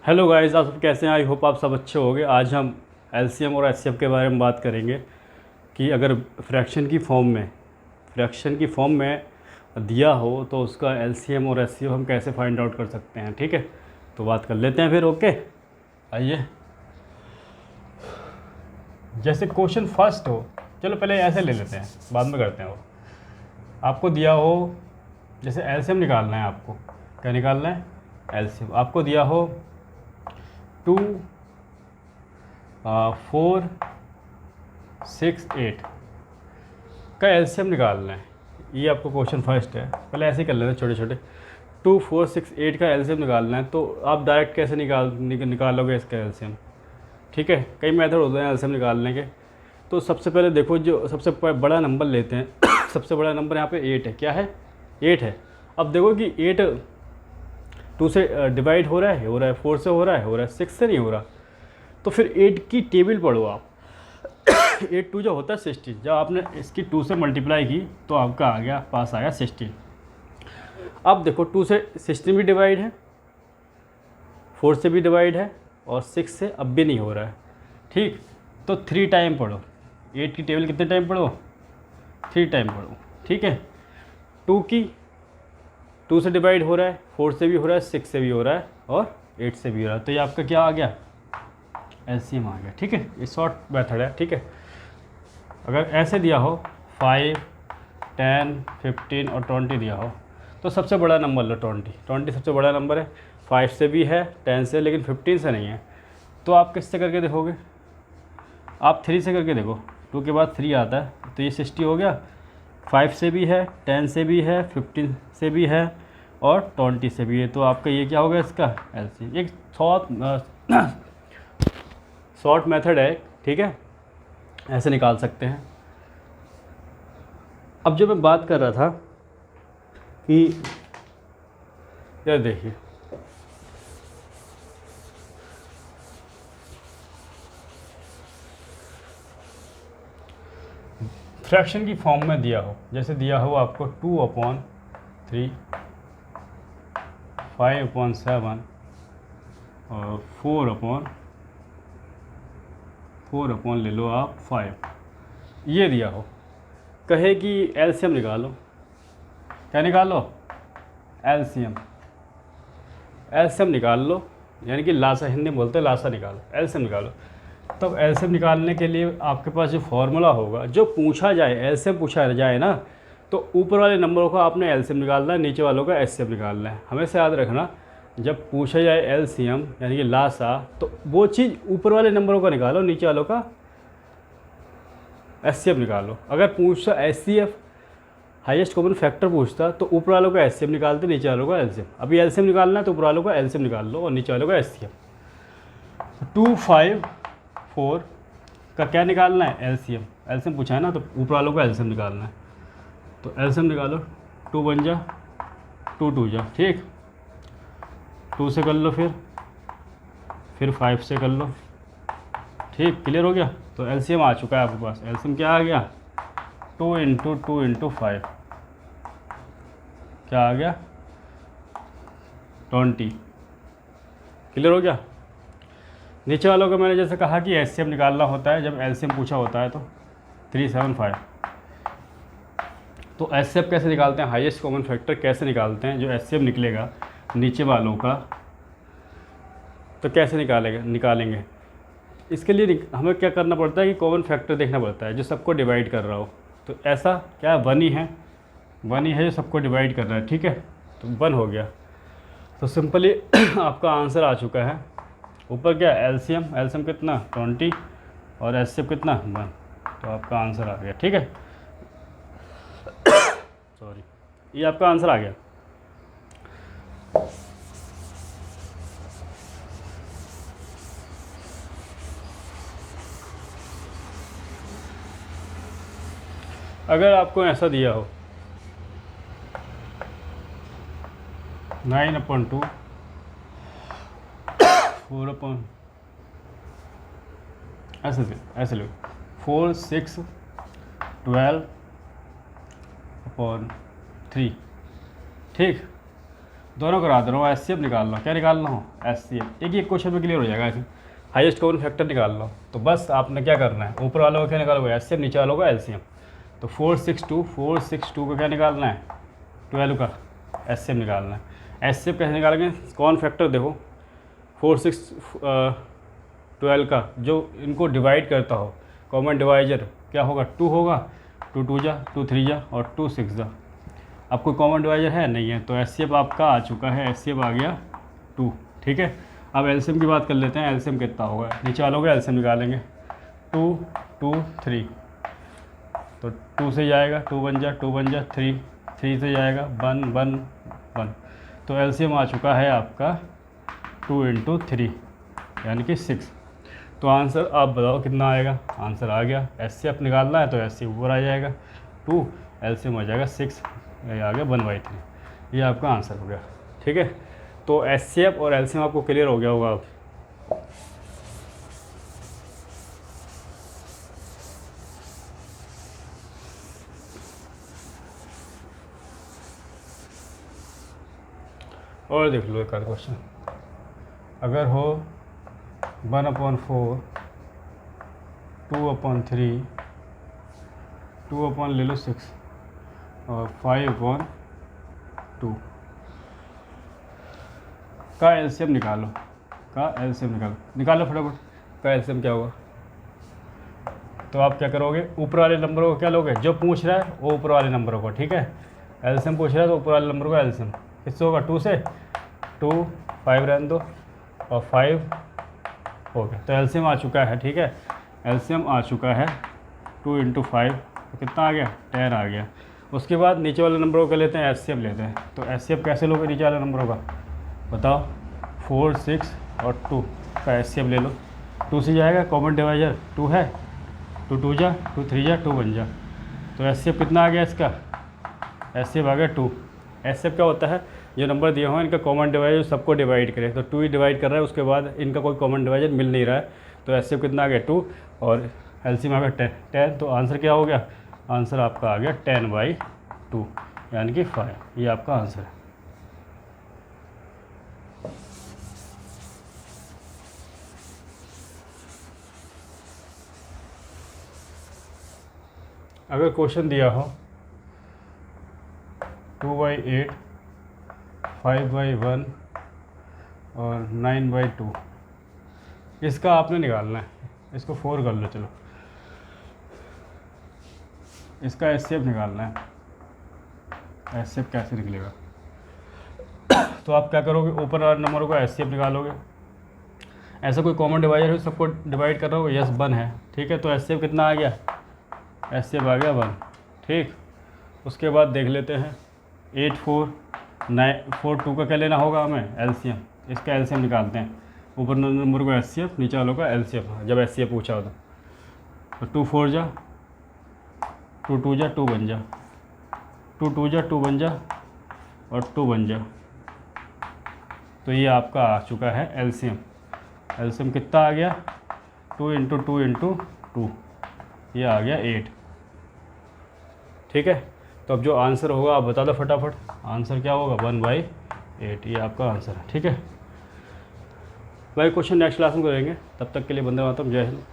Hello guys, आप सब कैसे हैं? आई होप आप सब अच्छे होंगे। आज हम एलसीएम और एचसीएफ के बारे में बात करेंगे कि अगर फ्रैक्शन की फॉर्म में दिया हो तो उसका एलसीएम और एचसीएफ हम कैसे फाइंड आउट कर सकते हैं। ठीक है, तो बात कर लेते हैं फिर। ओके, आइए। जैसे क्वेश्चन फर्स्ट हो, चलो पहले ऐसे ले लेते हैं, बाद में करते हैं। वो आपको दिया हो, जैसे एलसीएम निकालना है आपको। क्या निकालना है? एलसीएम। आपको दिया हो 2 4 6 8 का एलसीएम निकालना है। ये आपको क्वेश्चन फर्स्ट है। पहले ऐसे ही कर लेते हैं, छोटे छोटे। 2 4 6 8 का एलसीएम निकालना है, तो आप डायरेक्ट कैसे निकालोगे इसका एलसीएम? ठीक है, कई मेथड होते हैं एलसीएम निकालने के। तो सबसे पहले देखो, जो सबसे बड़ा नंबर लेते हैं सबसे बड़ा नंबर यहाँ पे 8 है। क्या है? 8 है। अब देखो कि 8 2 से डिवाइड हो रहा है 4 से हो रहा है 6 से नहीं हो रहा। तो फिर 8 की टेबल पढ़ो आप। 8 2 जो होता है 16। जब आपने इसकी 2 से मल्टीप्लाई की तो आपका पास आ गया 16। अब देखो 2 से 16 भी डिवाइड है, 4 से भी डिवाइड है, और 6 से अब भी नहीं हो रहा है। ठीक, तो 3 टाइम पढ़ो। 8 की टेबल कितने टाइम पढ़ो? 3 टाइम पढ़ो। ठीक है, 2 से डिवाइड हो रहा है, 4 से भी हो रहा है, 6 से भी हो रहा है, और 8 से भी हो रहा है। तो ये आपका क्या आ गया? एलसीएम आ गया। ठीक है, ये शॉर्ट मेथड है। ठीक है, अगर ऐसे दिया हो 5 10 15 और 20 दिया हो, तो सबसे बड़ा नंबर लो 20 सबसे बड़ा नंबर है। 5 से भी है, 10 से, लेकिन 15 से नहीं है। तो आप किससे करके देखोगे? आप 3 से करके देखो। 2 के बाद 3 आता है, तो ये 60 हो गया। 5 से भी है, 10 से भी है, 15 से भी है, और 20 से भी है। तो आपका ये क्या होगा? इसका एलसीएम। एक शॉर्ट मेथड है। ठीक है, ऐसे निकाल सकते हैं। अब जो मैं बात कर रहा था कि यार देखिए, फ्रैक्शन की फॉर्म में दिया हो, जैसे दिया हो आपको 2/3 5/7 और 4 ले लो आप 5, ये दिया हो। कहे कि एलसीएम निकालो। क्या निकालो? एलसीएम निकाल लो, यानी कि लासा, हिंदी में बोलते हैं लासा निकालो, एलसीएम निकालो। तब एलसीएम निकालने के लिए आपके पास जो फॉर्मूला होगा, जो पूछा जाए, एलसीएम पूछा जाए ना, तो ऊपर वाले नंबरों का आपने एलसीएम निकालना है, नीचे वालों का एचसीएफ निकालना है। हमेशा याद रखना, जब पूछा जाए एलसीएम यानी कि लासा, तो वो चीज़ ऊपर वाले नंबरों का निकालो, नीचे वालों का एचसीएफ निकालो। अगर पूछता एचसीएफ, हाईएस्ट कॉमन फैक्टर पूछता, तो ऊपर वालों का एचसीएफ निकालते, नीचे वालों का एलसीएम। अभी एलसीएम निकालना है तो ऊपर वालों का एलसीएम निकाल लो और नीचे वालों का एचसीएफ। 2 5 4 का क्या निकालना है? एलसीएम पूछा है ना, तो ऊपर वालों का एलसीएम निकालना है। तो एलसीएम निकालो। 2 1 जा, 2 2 जा। ठीक, 2 से कर लो, फिर 5 से कर लो। ठीक, क्लियर हो गया? तो एलसीएम आ चुका है आपके पास। एलसीएम क्या आ गया? 2 × 2 × 5 क्या आ गया? 20। क्लियर हो गया? नीचे वालों को मैंने जैसे कहा कि एचसीएफ निकालना होता है जब एलसीएम पूछा होता है, तो 375। तो एचसीएफ कैसे निकालते हैं? हाईएस्ट कॉमन फैक्टर कैसे निकालते हैं? जो एचसीएफ निकलेगा नीचे वालों का, तो कैसे निकालेंगे? इसके लिए हमें क्या करना पड़ता है कि कॉमन फैक्टर देखना पड़ता है जो सबको डिवाइड कर रहा हो। तो ऐसा क्या 1 ही है, 1 ही है जो सबको डिवाइड कर रहा है। ठीक है, तो 1 हो गया। तो सिंपली आपका आंसर आ चुका है। ऊपर क्या? एलसीएम कितना? 20, और एचसीएफ कितना? 1। तो आपका आंसर आ गया। ठीक है, सॉरी, ये आपका आंसर आ गया। अगर आपको ऐसा दिया हो 9/2 4 ऐसे लो 4 6 12/3। ठीक, दोनों करा दे रहा हूँ, एचसीएफ निकालना, क्या निकालना हो, एचसीएफ। एक क्वेश्चन में क्लियर हो जाएगा ऐसे, हाईएस्ट कॉमन फैक्टर निकाल लो। तो बस आपने क्या करना है, ऊपर वालों का क्या निकालोगे, एचसीएफ, नीचे वालों का एलसीएम। तो 462 का क्या निकालना है, 12 का एचसीएफ निकालना है। एचसीएफ कैसे निकालेंगे, कॉमन फैक्टर देखो 4 6 12 का जो इनको डिवाइड करता हो, कॉमन डिवाइजर क्या होगा, 2 होगा, 2 2 जा, 2 3 जा और 2 6 जा। अब कोई कॉमन डिवाइजर है नहीं है, तो एचसीएफ आपका आ चुका है, एचसीएफ आ गया 2। ठीक है, अब एलसीएम की बात कर लेते हैं, एलसीएम कितना होगा, नीचे वालों का एलसीएम निकालेंगे, 2 2 3, तो 2 से जाएगा 2 बन जा, 2 बन जा, 3 3 से जाएगा 1 1 1, तो एलसीएम आ चुका है आपका 2 × 3 यानी कि 6। तो आंसर आप बताओ कितना आएगा, आंसर आ गया, एचसीएफ निकालना है तो एचसीएफ ऊपर आ जाएगा 2, एलसीएम आ जाएगा 6, ये आ गया 1/3, ये आपका आंसर हो गया। ठीक है, तो एचसीएफ और एलसीएम आपको क्लियर हो गया होगा अब। और देख लो एक आध क्वेश्चन, अगर हो 1/4, 2/3, 2 ले लो 6 और 5/2 का एलसीएम निकालो, निकालो फटाफट, का एलसीएम क्या होगा। तो आप क्या करोगे, ऊपर वाले नंबरों को क्या लोगे, जो पूछ रहा है वो ऊपर वाले नंबरों को, ठीक है, एलसीएम पूछ रहा है तो ऊपर वाले नंबर को एलसीएम किससे होगा, 2 से, 2 5 रहने दो और 5 हो गया, तो एलसीएम आ चुका है। ठीक है, एलसीएम आ चुका है 2 × 5, तो कितना आ गया, 10 आ गया। उसके बाद नीचे वाले नंबरों का लेते हैं, एचसीएफ लेते हैं। तो एचसीएफ कैसे लोगे नीचे वाले नंबरों का, बताओ, 4 6 और 2 का एचसीएफ ले लो, 2 से जाएगा, कॉमन डिवाइजर 2 है, 2 2 जा, 2 3 जा, 2 बन जा, तो एचसीएफ कितना आ गया इसका, एचसीएफ आ गया 2। एचसीएफ क्या होता है, जो नंबर दिए हुए हैं इनका कॉमन डिवाइजर सबको डिवाइड करे, तो 2 ही डिवाइड कर रहा है, उसके बाद इनका कोई कॉमन डिवाइजर मिल नहीं रहा है, तो एचसीएफ कितना आ गया 2 और एलसीएम आ गया 10। तो आंसर क्या हो गया, आंसर आपका आ गया 10/2 यानी कि 5, ये आपका आंसर है। अगर क्वेश्चन दिया हो 2/8, 5/1 और 9/2, इसका आपने निकालना है, इसको 4 कर लो, चलो इसका एचसीएफ निकालना है, एचसीएफ कैसे निकलेगा, तो आप क्या करोगे, ऊपर वाले नंबरों का एचसीएफ निकालोगे, ऐसा कोई कॉमन डिवाइजर है सबको डिवाइड कर रहा हो, यस 1 है, ठीक है, तो एचसीएफ कितना आ गया, एचसीएफ आ गया 1। ठीक, उसके बाद देख लेते हैं 8 4 9 4 2 का क्या लेना होगा हमें, एलसीएम, इसका एलसीएम निकालते हैं, ऊपर नंबर को एचसीएफ, नीचे वालों का एलसीएफ, जब एचसीएफ पूछा होता तो 2 4 जा, 2 2 जा, 2 बन जा, 2 2 जा, 2 बन जा और 2 बन जा, तो ये आपका आ चुका है एलसीएम। एलसीएम कितना आ गया, 2 × 2 × 2, ये आ गया 8। ठीक है, तो अब जो आंसर होगा आप बता दो फटाफट, आंसर क्या होगा, 1/8, ये आपका आंसर है। ठीक है भाई, क्वेश्चन नेक्स्ट क्लास में करेंगे, तब तक के लिए वंदे मातरम, जय हिंद।